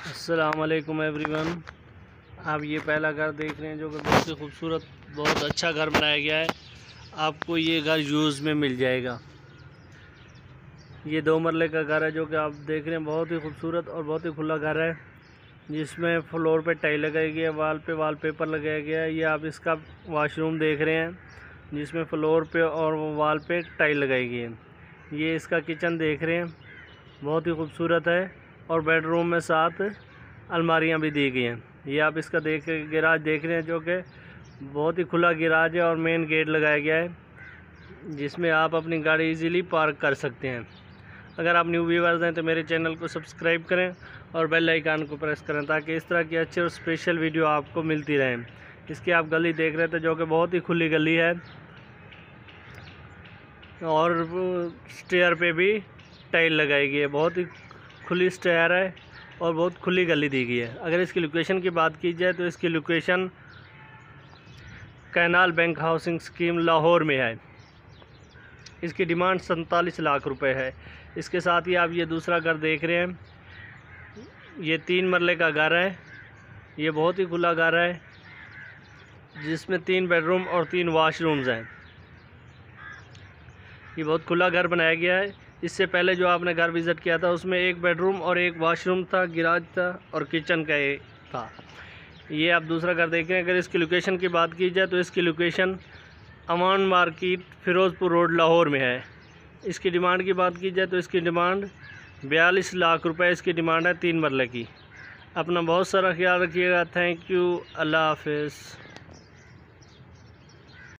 अस्सलाम वालेकुम एवरीवन। आप ये पहला घर देख रहे हैं जो कि बहुत ही खूबसूरत, बहुत अच्छा घर बनाया गया है। आपको ये घर यूज़ में मिल जाएगा। ये 2 मरले का घर है जो कि आप देख रहे हैं, बहुत ही खूबसूरत और बहुत ही खुला घर है, जिसमें फ्लोर पे टाइल लगाई गई है, वाल पे वॉलपेपर लगाया गया है। ये आप इसका वॉशरूम देख रहे हैं जिसमें फ्लोर पे और वाल पे टाइल लगाई गई है। ये इसका किचन देख रहे हैं, बहुत ही खूबसूरत है, और बेडरूम में 7 अलमारियां भी दी गई हैं। ये आप इसका गिराज देख रहे हैं जो कि बहुत ही खुला गिराज है और मेन गेट लगाया गया है, जिसमें आप अपनी गाड़ी इजीली पार्क कर सकते हैं। अगर आप न्यू व्यूअर्स हैं तो मेरे चैनल को सब्सक्राइब करें और बेल आइकन को प्रेस करें ताकि इस तरह की अच्छी और स्पेशल वीडियो आपको मिलती रहें। इसकी आप गली देख रहे थे जो कि बहुत ही खुली गली है, और स्टेयर पे भी टाइल लगाई गई है। बहुत ही खुली स्टेयर है और बहुत खुली गली दी गई है। अगर इसकी लोकेशन की बात की जाए तो इसकी location canal bank housing scheme Lahore में है। इसकी डिमांड 47 लाख रुपए है। इसके साथ ही आप ये दूसरा घर देख रहे हैं, ये 3 मरले का घर है। ये बहुत ही खुला घर है जिसमें 3 बेडरूम और 3 वाशरूम्स हैं। ये बहुत खुला घर बनाया गया है। इससे पहले जो आपने घर विज़िट किया था उसमें 1 बेडरूम और 1 वाशरूम था, गिराज था और किचन का एक था। ये आप दूसरा घर देख रहे हैं। अगर इसकी लोकेशन की बात की जाए तो इसकी लोकेशन अमान मार्केट फिरोज़पुर रोड लाहौर में है। इसकी डिमांड की बात की जाए तो इसकी डिमांड 42 लाख रुपए इसकी डिमांड है 3 मरले की। अपना बहुत सारा ख्याल रखिएगा। Thank you. अल्लाह हाफिज़।